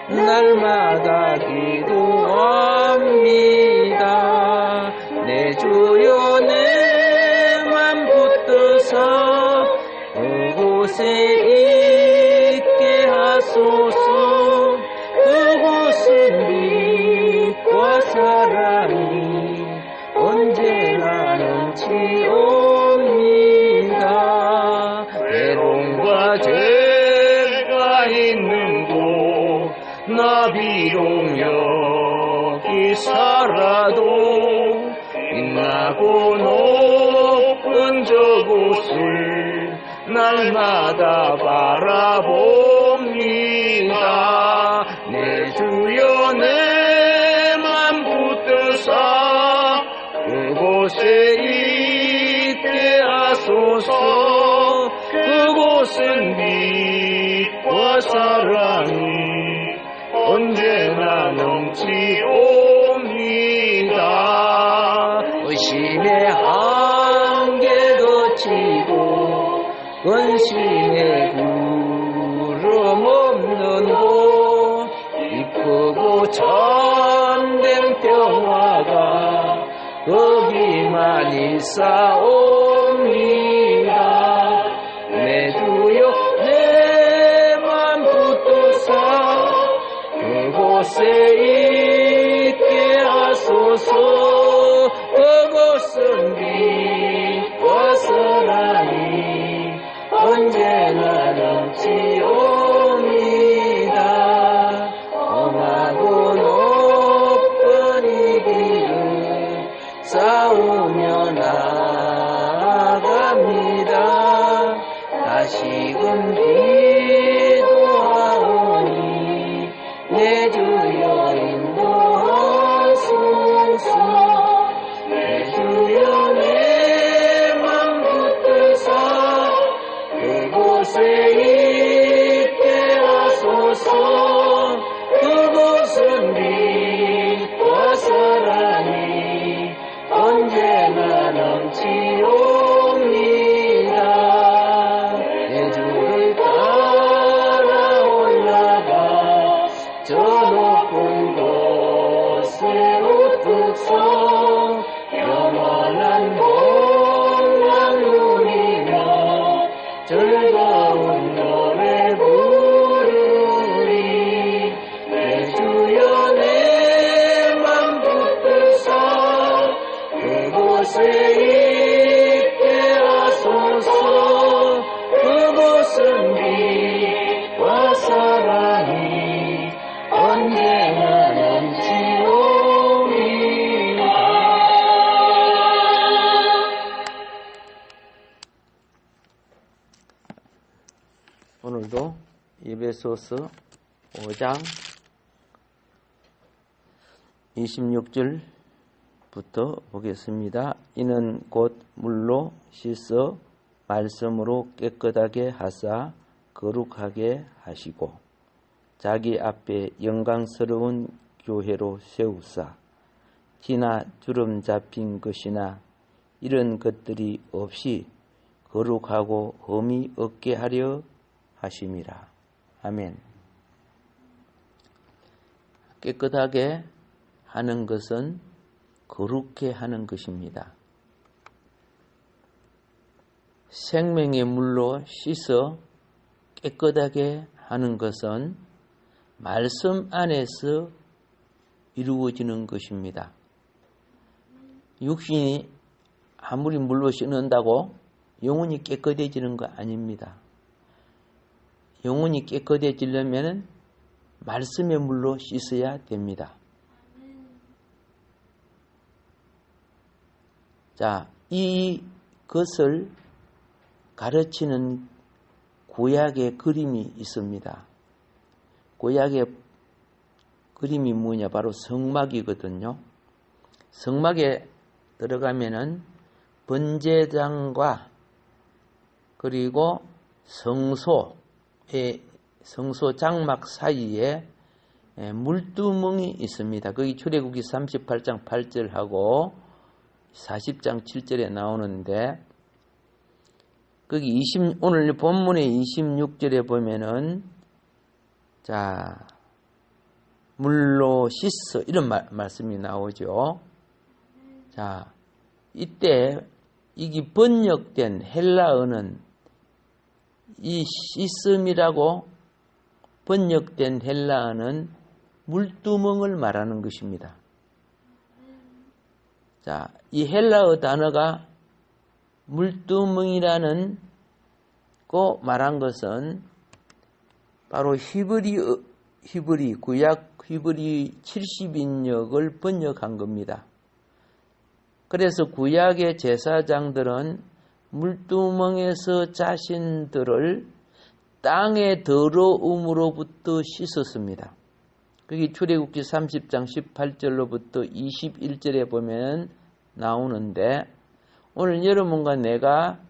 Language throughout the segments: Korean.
날마다 기도합니다. 내 주여 내 맘 붙드사 그곳에 있게 하소서. 그곳은 빛과 사랑이 언제나 넘치옵니다. 외로움과 죄가 있는 곳 나 비록 여기 살아도 빛나고 높은 저곳을 날마다 바라봅니다. 내 주여 내 맘 붙드사 그곳에 있게 하소서. 그곳은 빛과 사랑이 언제나 넘치옵니다. 의심의 한계 거치고 근심의 구름 없는 곳 기쁘고 참된 평화가 거기만 있사옵니다. 내 주여 내 맘 붙드사 그곳에 있게 하소서. 그곳은 빛과 사랑이 언제나 넘치옵니다. 험하고 높은 이 길을 싸우며 나아갑니다. 다시금 기도하오니 내 주여 인도하소서. 내 주여 내 맘 붙드사 그곳에 있게 하소서. 그곳은 빛과 사랑이 언제나 넘치옵니다. 내 주를 따라 올라가 저 높은 곳에 우뚝서 영원한 복락 누리며 즐거운 노래 부르리. 내 주여 내 맘 붙드사 그곳에 있게 하소서. 그곳은 빛과 사랑이 언제나 넘치옵니다. 오늘도 에베소서 5장 26절부터 보겠습니다. 이는 곧 물로 씻어 말씀으로 깨끗하게 하사 거룩하게 하시고 자기 앞에 영광스러운 교회로 세우사 티나 주름 잡힌 것이나 이런 것들이 없이 거룩하고 흠이 없게 하려 하심이라. 아멘. 깨끗하게 하는 것은 거룩해 하는 것입니다. 생명의 물로 씻어 깨끗하게 하는 것은 말씀 안에서 이루어지는 것입니다. 육신이 아무리 물로 씻는다고 영혼이 깨끗해지는 거 아닙니다. 영혼이 깨끗해지려면 말씀의 물로 씻어야 됩니다. 자, 이것을 가르치는 구약의 그림이 있습니다. 구약의 그림이 뭐냐? 바로 성막이거든요. 성막에 들어가면은 번제장과 그리고 성소 장막 사이에 물두멍이 있습니다. 거기 출애굽기 38장 8절하고 40장 7절에 나오는데 거기 오늘 본문의 26절에 보면은 자 물로 씻어 이런 말씀이 나오죠. 자, 이때 이게 번역된 헬라어는 이 씻음이라고 번역된 헬라어는 물두멍을 말하는 것입니다. 자, 이 헬라어 단어가 물두멍이라는 거 말한 것은 바로 히브리 구약 히브리 70인역을 번역한 겁니다. 그래서 구약의 제사장들은 물두멍에서 자신들을 땅의 더러움으로부터 씻었습니다. 그게 출애굽기 30장 18절로부터 21절에 보면 나오는데, 오늘 여러분과 내가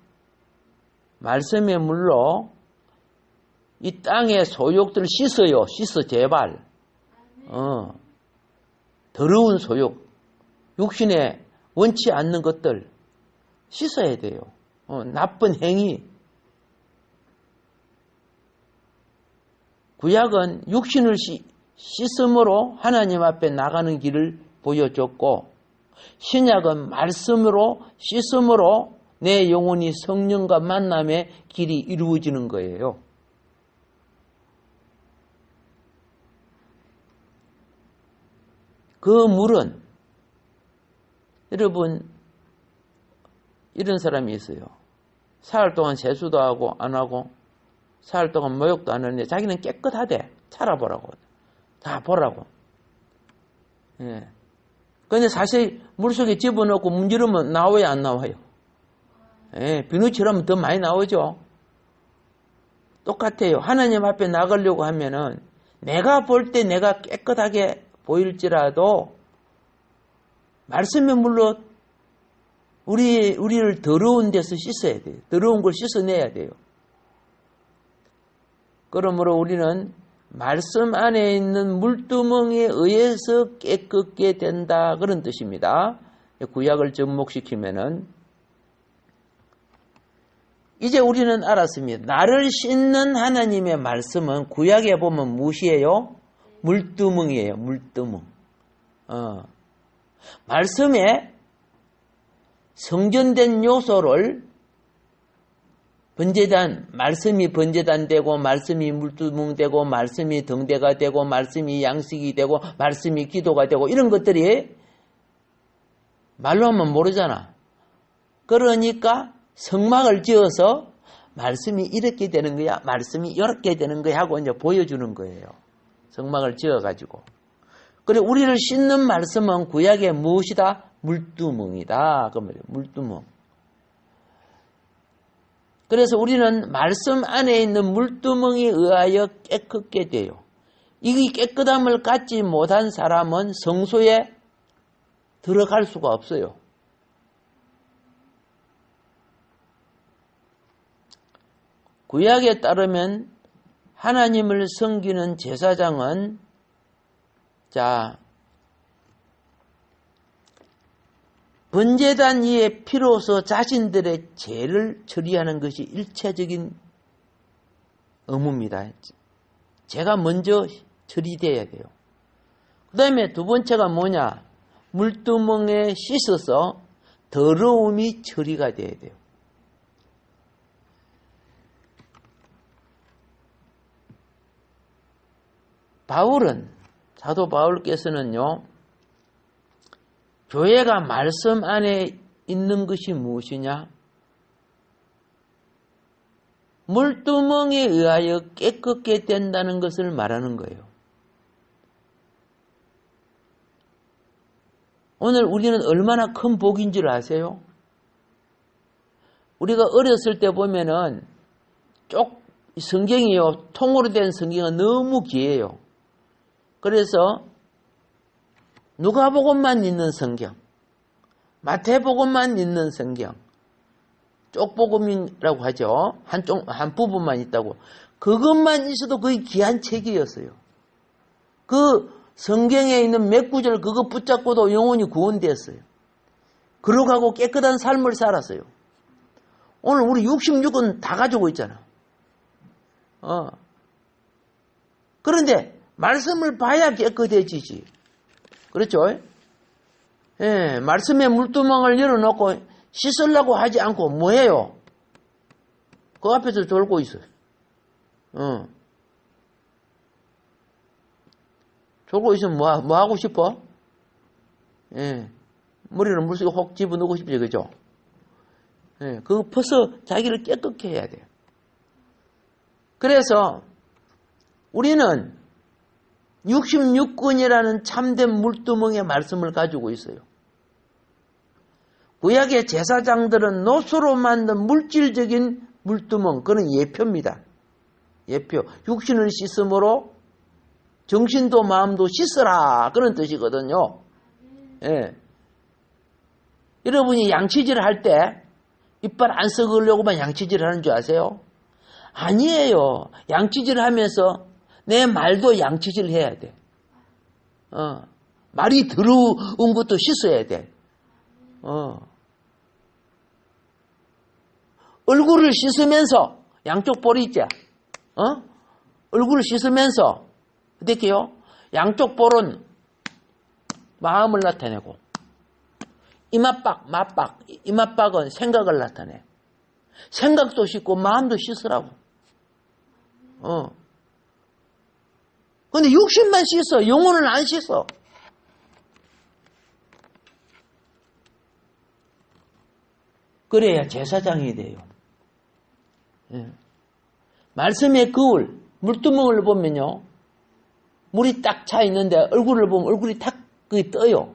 말씀의 물로 이 땅의 소욕들을 씻어요. 씻어 제발. 더러운 소욕, 육신에 원치 않는 것들 씻어야 돼요. 나쁜 행위. 구약은 육신을 씻음으로 하나님 앞에 나가는 길을 보여줬고, 신약은 말씀으로 씻음으로 내 영혼이 성령과 만남의 길이 이루어지는 거예요. 그 물은, 여러분, 이런 사람이 있어요. 사흘 동안 세수도 하고 안 하고 사흘 동안 목욕도 안 하는데 자기는 깨끗하대. 찾아보라고. 다 보라고. 예. 근데 사실 물속에 집어넣고 문지르면 나와요, 안 나와요? 예, 비누칠하면 더 많이 나오죠. 똑같아요. 하나님 앞에 나가려고 하면은 내가 볼 때 내가 깨끗하게 보일지라도 말씀의 물로 우리를 더러운 데서 씻어야 돼요. 더러운 걸 씻어내야 돼요. 그러므로 우리는 말씀 안에 있는 물두멍에 의해서 깨끗게 된다, 그런 뜻입니다. 구약을 접목시키면은 이제 우리는 알았습니다. 나를 씻는 하나님의 말씀은 구약에 보면 무엇이에요? 물두멍이에요. 물두멍. 말씀에 성전된 요소를 번제단, 말씀이 번제단 되고, 말씀이 물두멍 되고, 말씀이 등대가 되고, 말씀이 양식이 되고, 말씀이 기도가 되고, 이런 것들이 말로 하면 모르잖아. 그러니까 성막을 지어서 말씀이 이렇게 되는 거야, 말씀이 이렇게 되는 거야 하고 이제 보여주는 거예요. 성막을 지어가지고. 그리고 우리를 씻는 말씀은 구약의 무엇이다? 물두멍이다. 그 말이에요. 물두멍. 그래서 우리는 말씀 안에 있는 물두멍에 의하여 깨끗게 돼요. 이 깨끗함을 갖지 못한 사람은 성소에 들어갈 수가 없어요. 구약에 따르면 하나님을 섬기는 제사장은 번제단 위에 피로서 자신들의 죄를 처리하는 것이 일차적인 의무입니다. 죄가 먼저 처리돼야 돼요. 그 다음에 두 번째가 뭐냐? 물두멍에 씻어서 더러움이 처리가 돼야 돼요. 사도 바울께서는요, 교회가 말씀 안에 있는 것이 무엇이냐? 물두멍에 의하여 깨끗게 된다는 것을 말하는 거예요. 오늘 우리는 얼마나 큰 복인 줄 아세요? 우리가 어렸을 때 보면은 성경이요, 통으로 된 성경은 너무 귀해요. 그래서 누가복음만 있는 성경, 마태복음만 있는 성경, 쪽복음이라고 하죠. 한 부분만 있다고. 그것만 있어도 거의 귀한 책이었어요. 그 성경에 있는 몇 구절 그거 붙잡고도 영혼이 구원되었어요. 그러고 깨끗한 삶을 살았어요. 오늘 우리 66은 다 가지고 있잖아. 그런데 말씀을 봐야 깨끗해지지. 그렇죠? 예, 말씀에 물두멍을 열어놓고 씻으려고 하지 않고 뭐해요? 그 앞에서 졸고 있어요. 졸고 있으면 뭐 하고 싶어? 예, 머리를 물속에 혹 집어넣고 싶지, 그죠? 예, 그거 벗어 자기를 깨끗게 해야 돼요. 그래서 우리는 66권이라는 참된 물두멍의 말씀을 가지고 있어요. 구약의 제사장들은 노수로 만든 물질적인 물두멍, 그건 예표입니다. 예표. 육신을 씻음으로 정신도 마음도 씻으라, 그런 뜻이거든요. 예. 여러분이 양치질 할 때 이빨 안 썩으려고만 양치질 하는 줄 아세요? 아니에요. 양치질 하면서 내 말도 양치질 해야 돼. 말이 더러운 것도 씻어야 돼. 얼굴을 씻으면서, 양쪽 볼이 있지? 얼굴을 씻으면서, 어떻게요? 양쪽 볼은 마음을 나타내고, 이맛박, 맛박, 이맛박은 생각을 나타내. 생각도 씻고, 마음도 씻으라고. 근데 육신만 씻어. 영혼은 안 씻어. 그래야 제사장이 돼요. 예. 말씀의 거울, 물두멍을 보면요, 물이 딱 차 있는데 얼굴을 보면 얼굴이 탁 떠요.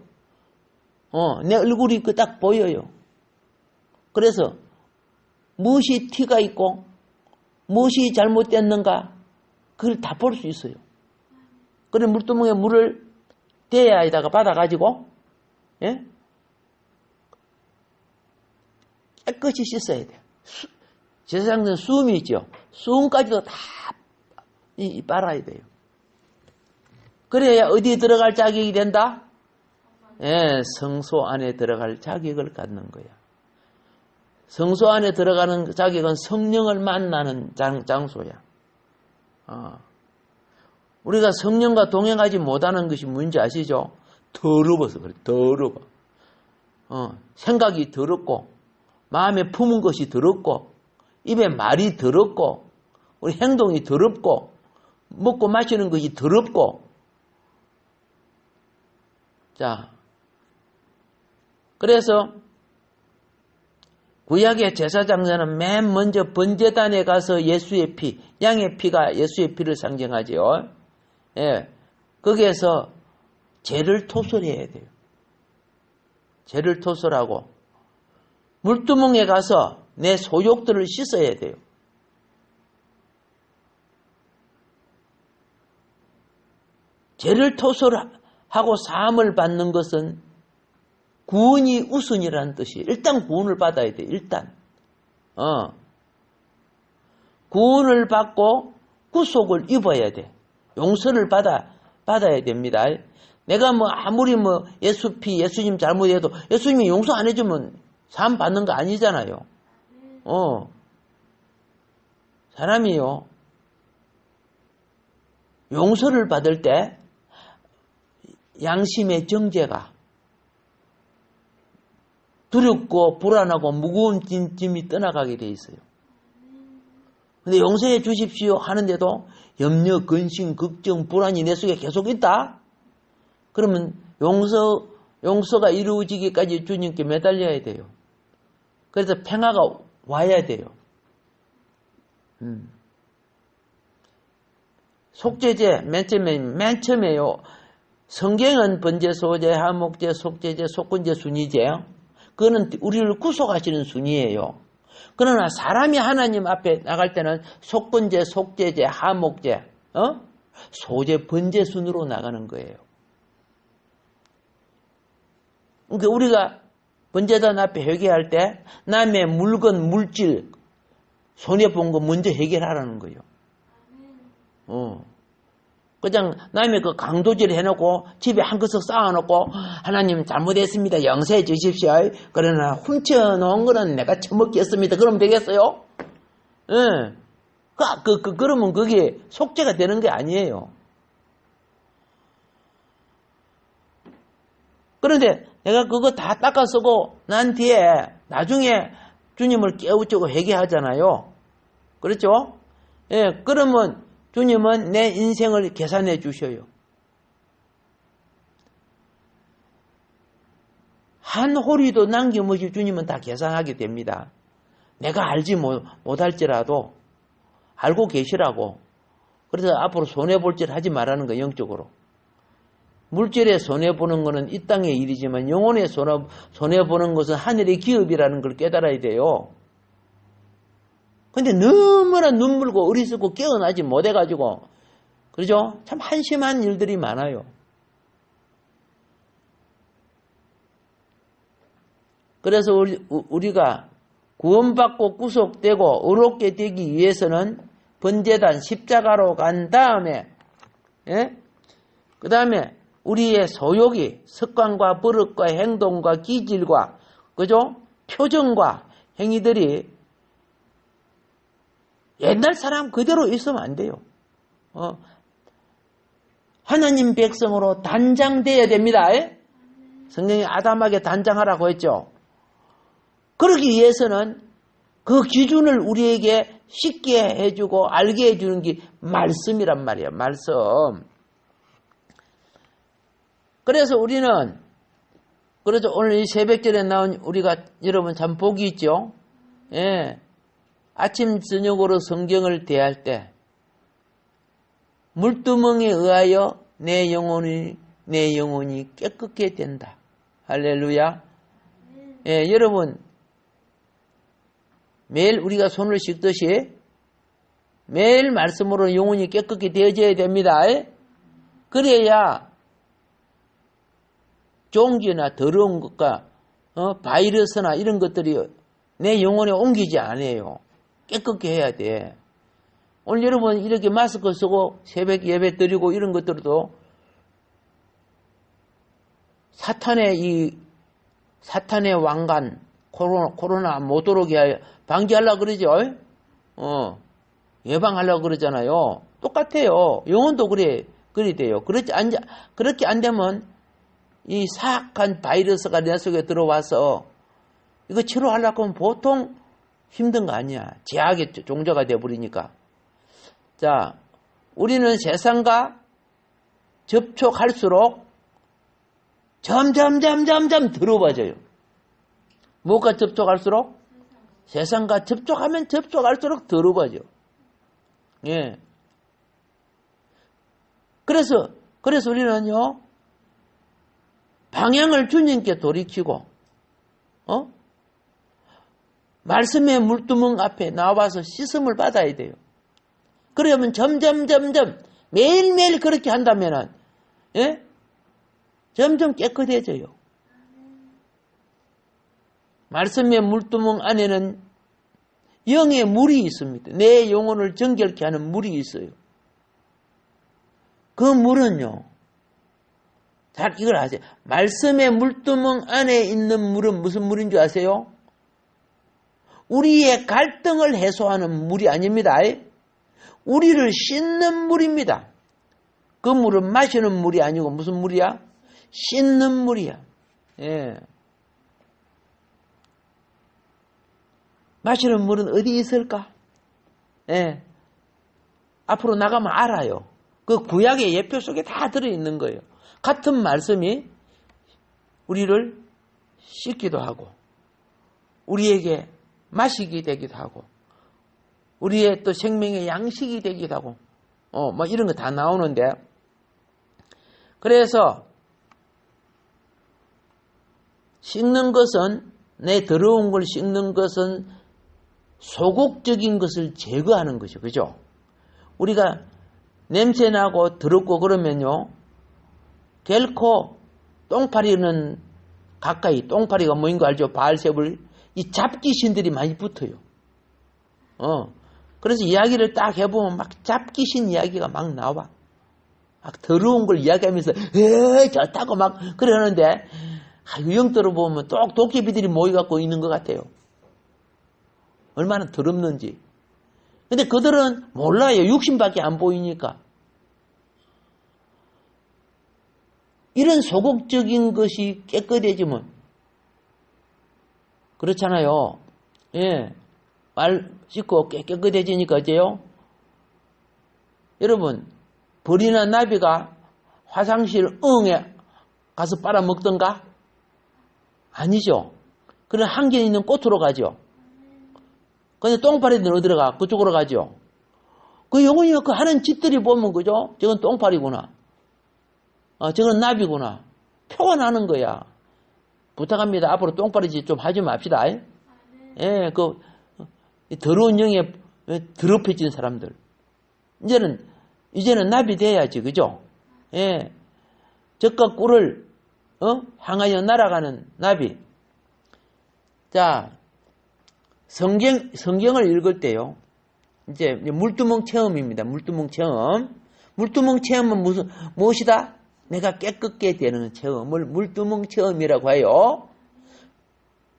내 얼굴이 딱 보여요. 그래서 무엇이 티가 있고 무엇이 잘못됐는가, 그걸 다 볼 수 있어요. 그래 물두멍에 물을 대야에다가 받아가지고, 예? 깨끗이 씻어야 돼요. 제사장은 수음이 있죠. 수음까지도 다 빨아야 돼요. 그래야 어디에 들어갈 자격이 된다? 예, 성소 안에 들어갈 자격을 갖는 거야. 성소 안에 들어가는 자격은 성령을 만나는 장소야. 우리가 성령과 동행하지 못하는 것이 뭔지 아시죠? 더러워서 그래. 더러워. 생각이 더럽고, 마음에 품은 것이 더럽고, 입에 말이 더럽고, 우리 행동이 더럽고, 먹고 마시는 것이 더럽고. 자, 그래서 구약의 제사장자는 맨 먼저 번제단에 가서 예수의 피, 양의 피가 예수의 피를 상징하지요. 예, 거기에서 죄를 토설해야 돼요. 죄를 토설하고 물두멍에 가서 내 소욕들을 씻어야 돼요. 죄를 토설하고 사함을 받는 것은 구원이 우선이라는 뜻이에요. 일단 구원을 받아야 돼요. 일단. 구원을 받고 구속을 입어야 돼. 용서를 받아야 됩니다. 내가 아무리 예수님 잘못해도 예수님이 용서 안 해주면 사함 받는 거 아니잖아요. 사람이요, 용서를 받을 때 양심의 정죄가, 두렵고 불안하고 무거운 짐이 떠나가게 돼 있어요. 근데 용서해 주십시오 하는데도 염려, 근심, 걱정, 불안이 내 속에 계속 있다? 그러면 용서가 이루어지기까지 주님께 매달려야 돼요. 그래서 평화가 와야 돼요. 속죄제, 맨 처음에요. 성경은 번제, 소제, 하목제, 속죄제, 속건제 순위제. 그거는 우리를 구속하시는 순위예요. 그러나 사람이 하나님 앞에 나갈 때는 속건제, 속죄제, 하목제, 소제, 번제 순으로 나가는 거예요. 그러니까 우리가 번제단 앞에 회개할 때 남의 물건, 물질, 손해본 거 먼저 해결하라는 거예요. 그냥 남의 그 강도질 해놓고 집에 한 그릇 쌓아놓고 하나님 잘못했습니다. 용서해 주십시오. 그러나 훔쳐놓은 거는 내가 처먹겠습니다. 그러면 되겠어요? 예. 그러면 그게 속죄가 되는 게 아니에요. 그런데 내가 그거 다 닦아 쓰고 난 뒤에 나중에 주님을 깨우치고 회개하잖아요. 그렇죠? 예, 그러면 주님은 내 인생을 계산해 주셔요. 한 호리도 남김없이 주님은 다 계산하게 됩니다. 내가 알지 못할지라도 알고 계시라고. 그래서 앞으로 손해볼짓 하지 말라는 거, 영적으로. 물질에 손해보는 것은 이 땅의 일이지만 영혼에 손해보는 것은 하늘의 기업이라는 걸 깨달아야 돼요. 근데 너무나 눈물고 어리석고 깨어나지 못해가지고, 그죠? 참 한심한 일들이 많아요. 그래서 우리가 구원받고 구속되고 의롭게 되기 위해서는 번제단 십자가로 간 다음에, 예? 그 다음에 우리의 소욕이 습관과 버릇과 행동과 기질과, 그죠? 표정과 행위들이 옛날 사람 그대로 있으면 안 돼요. 하나님 백성으로 단장되어야 됩니다. 예? 성경이 아담에게 단장하라고 했죠. 그러기 위해서는 그 기준을 우리에게 쉽게 해주고 알게 해주는 게 말씀이란 말이에요. 말씀. 그래서 우리는, 그래서 오늘 이 새벽절에 나온 우리가 여러분 참 복이 있죠. 예. 아침 저녁으로 성경을 대할 때 물두멍에 의하여 내 영혼이 깨끗게 된다. 할렐루야. 예, 여러분 매일 우리가 손을 씻듯이 매일 말씀으로 영혼이 깨끗게 되어져야 됩니다. 그래야 종기나 더러운 것과 바이러스나 이런 것들이 내 영혼에 옮기지 않아요. 깨끗게 해야 돼. 오늘 여러분 이렇게 마스크 쓰고 새벽 예배 드리고 이런 것들도 사탄의 왕관 코로나 못 들어오게 방지하려고 그러죠. 예방하려고 그러잖아요. 똑같아요. 영혼도 그래 돼요. 그렇게 안 되면 이 사악한 바이러스가 내 속에 들어와서 이거 치료하려고 하면 보통 힘든 거 아니야. 제약의 종자가 되어버리니까. 자, 우리는 세상과 접촉할수록 점점 더러워져요. 뭐가 접촉할수록? 세상과 접촉하면 접촉할수록 더러워져. 예. 그래서 우리는요, 방향을 주님께 돌이키고, 말씀의 물두멍 앞에 나와서 씻음을 받아야 돼요. 그러면 점점 매일매일 그렇게 한다면은, 예? 점점 깨끗해져요. 말씀의 물두멍 안에는 영의 물이 있습니다. 내 영혼을 정결케 하는 물이 있어요. 그 물은요, 잘 이걸 아세요. 말씀의 물두멍 안에 있는 물은 무슨 물인 줄 아세요? 우리의 갈등을 해소하는 물이 아닙니다. 우리를 씻는 물입니다. 그 물은 마시는 물이 아니고 무슨 물이야? 씻는 물이야. 예. 마시는 물은 어디 있을까? 예. 앞으로 나가면 알아요. 그 구약의 예표 속에 다 들어있는 거예요. 같은 말씀이 우리를 씻기도 하고 우리에게 마시게 되기도 하고 우리의 또 생명의 양식이 되기도 하고 뭐 이런 거 다 나오는데, 그래서 씻는 것은, 내 더러운 걸 씻는 것은 소극적인 것을 제거하는 것이죠. 그죠? 우리가 냄새나고 더럽고 그러면요, 결코 똥파리는 가까이, 똥파리가 뭐인 거 알죠? 바알세불, 이 잡귀신들이 많이 붙어요. 그래서 이야기를 딱 해보면 막 잡귀신 이야기가 막 나와. 막 더러운 걸 이야기하면서 좋다고 막 그러는데 유형들을 보면 똑 도깨비들이 모여갖고 있는 것 같아요. 얼마나 더럽는지. 근데 그들은 몰라요. 육신밖에 안 보이니까. 이런 소극적인 것이 깨끗해지면 그렇잖아요. 예, 말 씻고 깨끗해지니까 어째요? 여러분, 벌이나 나비가 화장실 응에 가서 빨아먹던가? 아니죠. 그런 한견 있는 꽃으로 가죠. 근데 똥파리들은 어디로 가? 그쪽으로 가죠. 그 영혼이 그 하는 짓들이 보면 그죠? 저건 똥파리구나. 저건 나비구나. 표가 나는 거야. 부탁합니다. 앞으로 똥파리 짓 좀 하지 맙시다. 예, 그 더러운 영에 더럽혀진 사람들. 이제는 나비 돼야지, 그죠? 예, 적과 꿀을 향하여 날아가는 나비. 자, 성경을 읽을 때요. 이제 물두멍 체험입니다. 물두멍 체험. 물두멍 체험은 무엇이다? 내가 깨끗게 되는 체험을 물두멍 체험이라고 해요.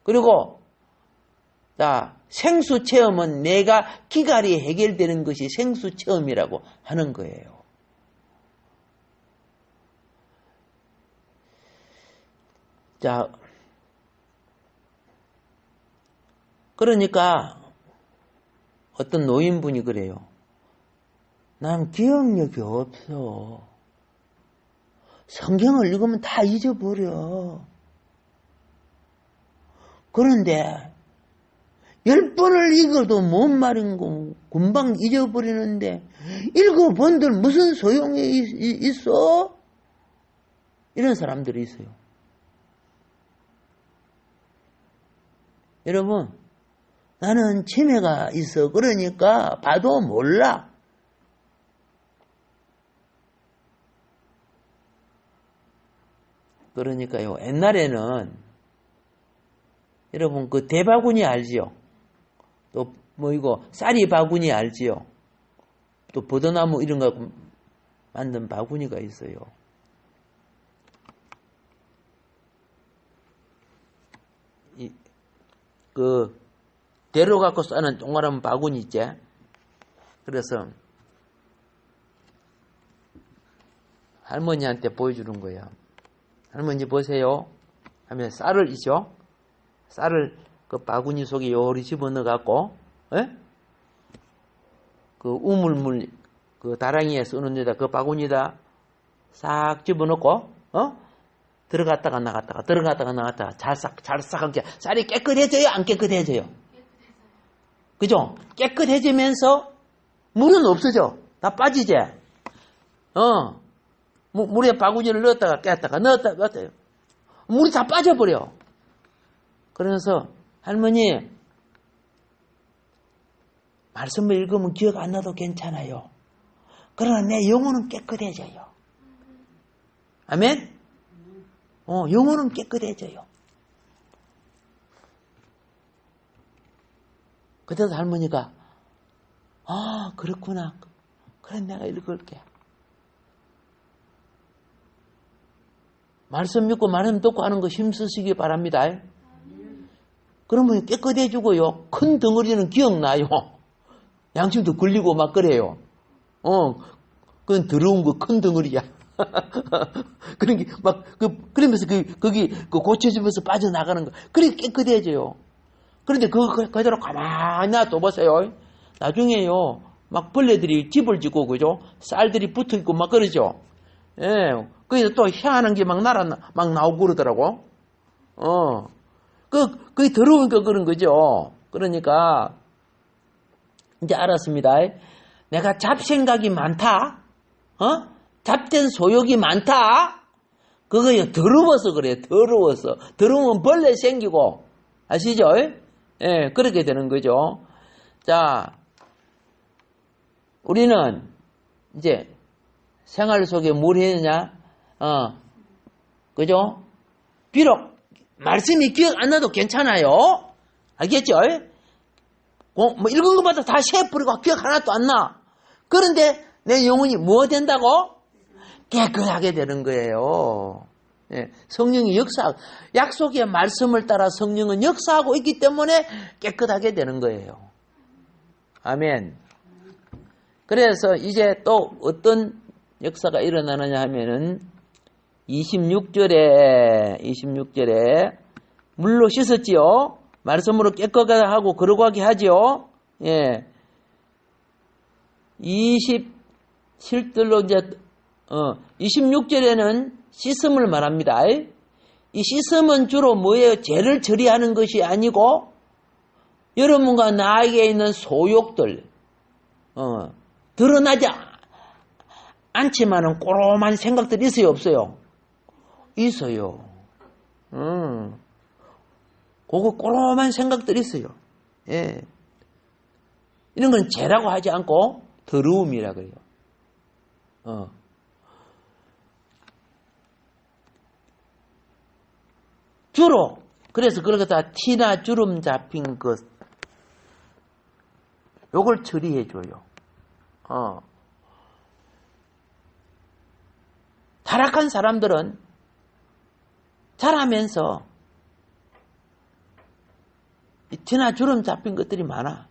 그리고 자, 생수 체험은 내가 기갈이 해결되는 것이 생수 체험이라고 하는 거예요. 자, 그러니까 어떤 노인분이 그래요. 난 기억력이 없어. 성경을 읽으면 다 잊어버려. 그런데 10번을 읽어도 뭔 말인 거 금방 잊어버리는데 읽어본들 무슨 소용이 있어? 이런 사람들이 있어요. 여러분, 나는 치매가 있어. 그러니까 봐도 몰라. 그러니까요. 옛날에는 여러분 그 대바구니 알지요? 또 뭐 이거 쌀이 바구니 알지요? 또 버드나무 이런 거 만든 바구니가 있어요. 그 대로 갖고 싸는 동그란 바구니 있지? 그래서 할머니한테 보여주는 거예요. 할머니 보세요. 하면 쌀을 있죠? 쌀을 그 바구니 속에 요리 집어넣어 갖고, 그 우물물 그 다랑이에 쓰는 데다 그 바구니다 싹 집어넣고, 들어갔다가 나갔다가 들어갔다가 나갔다가 잘싹하게 쌀이 깨끗해져요? 안 깨끗해져요? 그죠? 깨끗해지면서 물은 없어져. 다 빠지지? 물에 바구니를 넣었다가 깼다가 넣었다가 물이 다 빠져버려. 그러면서 할머니 말씀을 읽으면 기억 안 나도 괜찮아요. 그러나 내 영혼은 깨끗해져요. 아멘? 영혼은 깨끗해져요. 그래서 할머니가 그렇구나. 그래 내가 읽을게. 말씀 믿고 말씀 듣고 하는 거 힘쓰시기 바랍니다. 그러면 깨끗해지고요. 큰 덩어리는 기억나요. 양심도 걸리고 막 그래요. 그건 더러운 거 큰 덩어리야. 그런 게 막 그러면서 거기 고쳐지면서 빠져나가는 거. 그래 깨끗해져요. 그런데 그대로 가만히 놔둬 보세요. 나중에요. 막 벌레들이 집을 짓고 그죠? 쌀들이 붙어 있고 막 그러죠. 예. 거기서 또 희한한 게 막 나오고 그러더라고. 그게 더러우니까 그런 거죠. 그러니까, 이제 알았습니다. 내가 잡생각이 많다? 잡된 소욕이 많다? 그거요, 더러워서 그래요, 더러워서. 더러우면 벌레 생기고, 아시죠? 예, 그렇게 되는 거죠. 자, 우리는 이제 생활 속에 뭘 해야 되냐? 그죠? 비록 말씀이 기억 안 나도 괜찮아요. 알겠죠? 뭐 읽은 것마다 다 세버리고 기억 하나도 안 나. 그런데 내 영혼이 뭐 된다고? 깨끗하게 되는 거예요. 예, 성령이 약속의 말씀을 따라 성령은 역사하고 있기 때문에 깨끗하게 되는 거예요. 아멘. 그래서 이제 또 어떤 역사가 일어나느냐 하면은 26절에 물로 씻었지요. 말씀으로 깨끗하게 하고 거룩하게 하지요. 예. 27절로 이제 26절에는 씻음을 말합니다. 이 씻음은 주로 뭐예요? 죄를 처리하는 것이 아니고 여러분과 나에게 있는 소욕들 드러나지 않지만은 꼬롬한 생각들이 있어요, 없어요? 있어요. 그거 꼬롬한 생각들이 있어요. 예. 이런 건 죄라고 하지 않고 더러움이라 그래요. 주로 그래서 그렇게 다 티나 주름 잡힌 것 요걸 처리해줘요. 타락한 사람들은 자라면서 티나 주름 잡힌 것들이 많아.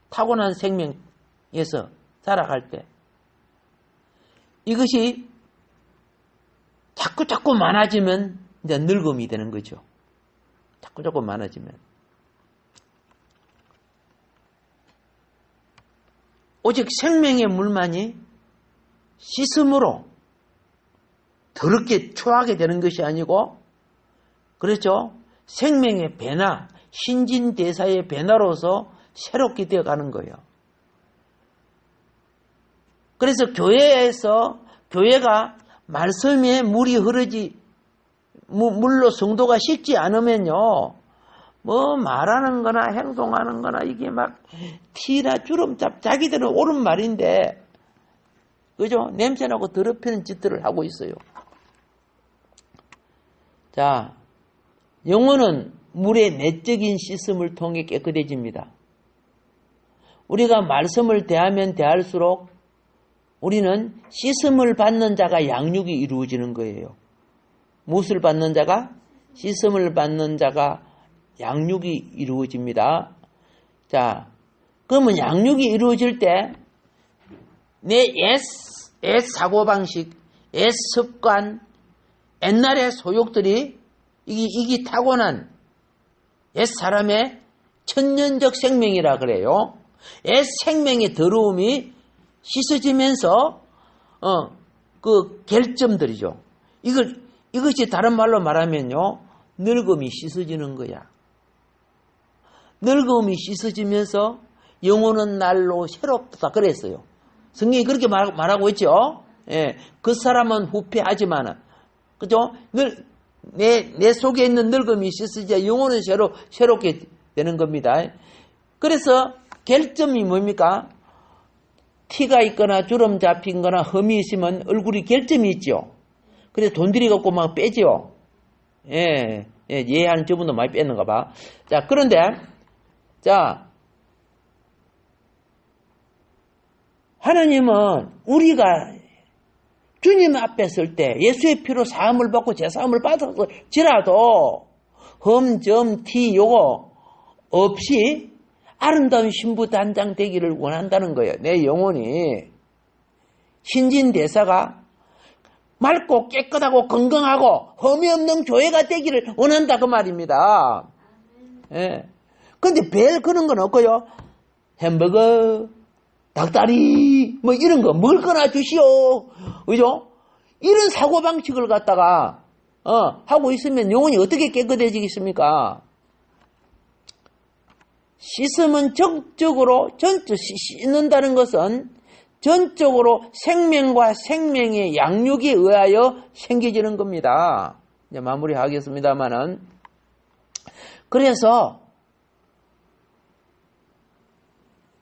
타고난 생명에서 자라갈 때. 이것이 자꾸 많아지면 이제 늙음이 되는 거죠. 자꾸 많아지면. 오직 생명의 물만이 씻음으로 더럽게 추하게 되는 것이 아니고, 그렇죠? 생명의 변화, 신진대사의 변화로서 새롭게 되어가는 거예요. 그래서 교회가 말씀에 물이 흐르지, 물로 성도가 씻지 않으면요, 뭐 말하는 거나 행동하는 거나 이게 막 티나 주름 자기들은 옳은 말인데, 그죠? 냄새나고 더럽히는 짓들을 하고 있어요. 자, 영혼은 물의 내적인 씻음을 통해 깨끗해집니다. 우리가 말씀을 대하면 대할수록 우리는 씻음을 받는 자가 양육이 이루어지는 거예요. 무엇을 받는 자가? 씻음을 받는 자가 양육이 이루어집니다. 자, 그러면 양육이 이루어질 때 내 옛 사고방식, 옛 습관, 옛날의 소욕들이 이게 타고난 옛 사람의 천년적 생명이라 그래요. 옛 생명의 더러움이 씻어지면서 그 결점들이죠. 이것이 다른 말로 말하면요, 늙음이 씻어지는 거야. 늙음이 씻어지면서 영혼은 날로 새롭다 그랬어요. 성경이 그렇게 말하고 있죠. 예, 그 사람은 후패하지만은, 그죠? 내 속에 있는 늙음이 씻어져야 영혼은 새롭게 되는 겁니다. 그래서 결점이 뭡니까? 티가 있거나 주름 잡힌 거나 흠이 있으면 얼굴이 결점이 있죠. 그래서 돈 들이갖고 막 빼죠. 예, 예하는 저분도 많이 뺐는가 봐. 자, 그런데, 자, 하나님은 우리가 주님 앞에 설 때 예수의 피로 사함을 받고 제사함을 받았을지라도 흠, 점, 티 요거 없이 아름다운 신부 단장 되기를 원한다는 거예요. 내 영혼이 신진대사가 맑고 깨끗하고 건강하고 흠이 없는 교회가 되기를 원한다 그 말입니다. 예. 근데 별 그런 건 없고요. 햄버거, 닭다리 뭐 이런 거 먹을 거나 주시오. 그죠? 이런 사고방식을 갖다가 하고 있으면 영혼이 어떻게 깨끗해지겠습니까? 씻음은 전적으로 씻는다는 것은 전적으로 생명과 생명의 양육에 의하여 생겨지는 겁니다. 이제 마무리하겠습니다만은, 그래서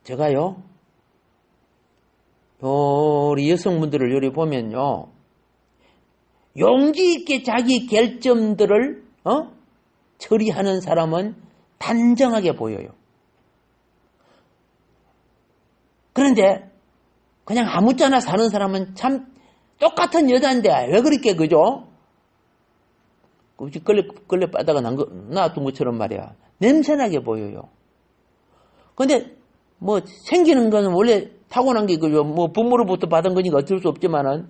제가요, 우리 여성분들을 요리 보면요, 용기 있게 자기 결점들을 처리하는 사람은 단정하게 보여요. 그런데 그냥 아무짝나 사는 사람은 참 똑같은 여자인데 왜 그렇게, 그죠? 걸레 빠다가 놔둔 것처럼 말이야. 냄새나게 보여요. 근데 뭐 생기는 건 원래 타고난 게 그죠. 뭐 부모로부터 받은 거니까 어쩔 수 없지만은,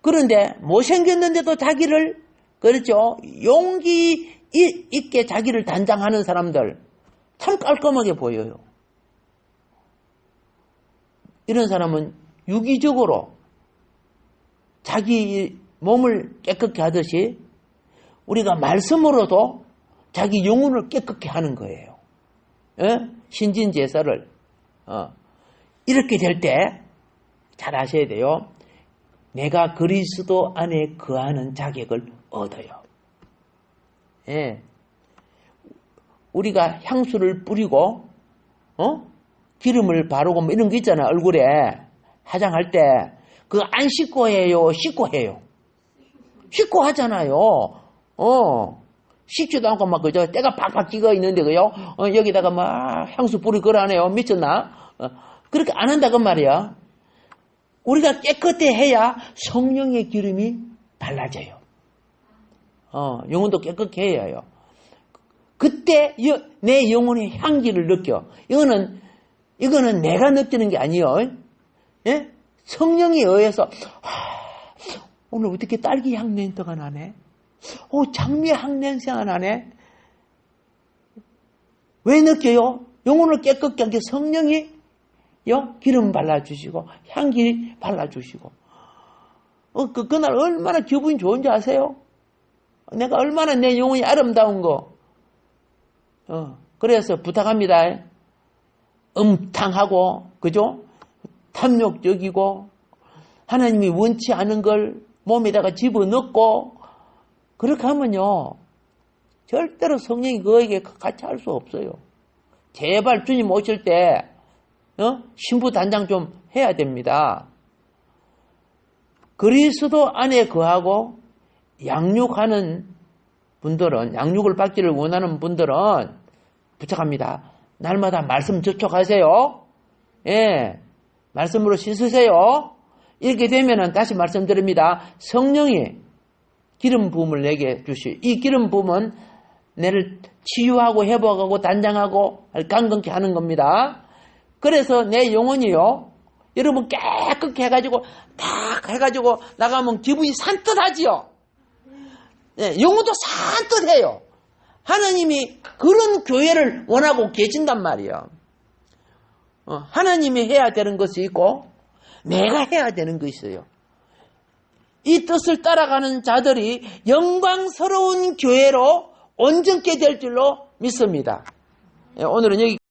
그런데 못생겼는데도 자기를, 그렇죠, 용기 있게 자기를 단장하는 사람들 참 깔끔하게 보여요. 이런 사람은 유기적으로 자기 몸을 깨끗게 하듯이 우리가 말씀으로도 자기 영혼을 깨끗게 하는 거예요. 신진제사를. 이렇게 될 때 잘 아셔야 돼요. 내가 그리스도 안에 거하는 자격을 얻어요. 예. 우리가 향수를 뿌리고, 기름을 바르고 뭐 이런 거 있잖아, 얼굴에. 화장할 때. 그거 안 씻고 해요? 씻고 해요? 씻고 하잖아요. 씻지도 않고 막, 그죠? 때가 팍팍 끼어 있는데, 그요? 여기다가 막 향수 뿌리고 그러네요. 미쳤나? 그렇게 안 한다고 말이야. 우리가 깨끗해 해야 성령의 기름이 발라져요. 영혼도 깨끗해 해야 해요. 그때 내 영혼의 향기를 느껴. 이거는 내가 느끼는 게 아니에요. 예? 성령에 의해서, 오늘 어떻게 딸기 향 냄새가 나네? 장미 향 냄새가 나네? 왜 느껴요? 영혼을 깨끗게 하게 성령이 기름 발라주시고, 향기 발라주시고. 그날 얼마나 기분이 좋은지 아세요? 내가 얼마나 내 영혼이 아름다운 거. 그래서 부탁합니다. 음탕하고, 그죠? 탐욕적이고, 하나님이 원치 않은 걸 몸에다가 집어넣고, 그렇게 하면요, 절대로 성령이 그에게 같이 할 수 없어요. 제발 주님 오실 때, 신부 단장 좀 해야 됩니다. 그리스도 안에 거하고 양육하는 분들은, 양육을 받기를 원하는 분들은 부탁합니다. 날마다 말씀 접촉하세요. 예, 말씀으로 씻으세요. 이렇게 되면은 다시 말씀드립니다. 성령이 기름 부음을 내게 이 기름 부음은 내를 치유하고 회복하고 단장하고 강건케 하는 겁니다. 그래서 내 영혼이요, 여러분 깨끗게 해가지고 딱 해가지고 나가면 기분이 산뜻하지요. 네, 영혼도 산뜻해요. 하나님이 그런 교회를 원하고 계신단 말이에요. 하나님이 해야 되는 것이 있고 내가 해야 되는 것이 있어요. 이 뜻을 따라가는 자들이 영광스러운 교회로 온전케 될 줄로 믿습니다. 오늘은 여기